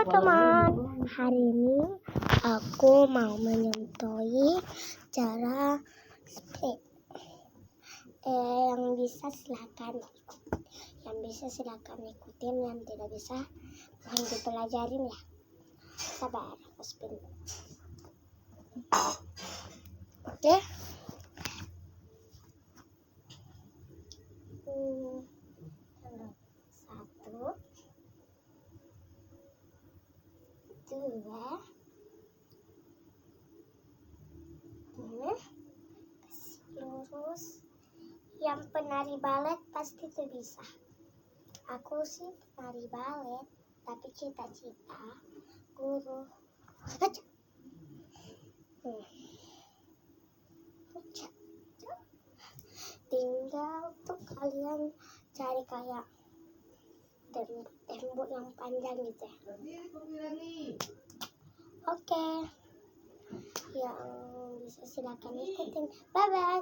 teman-teman, hari ini aku mau menyontohi cara split. Yang bisa silakan ikutin, yang tidak bisa mohon dipelajarin ya. Sabar, aku spin. Oke. Satu, dua, lurus. Yang penari balet pasti tuh bisa. Aku sih penari balet, tapi cita-cita guru. Tinggal tuh kalian cari kayak tembok yang panjang gitu ya. Oke. Yang bisa silakan ikutin. Bye bye.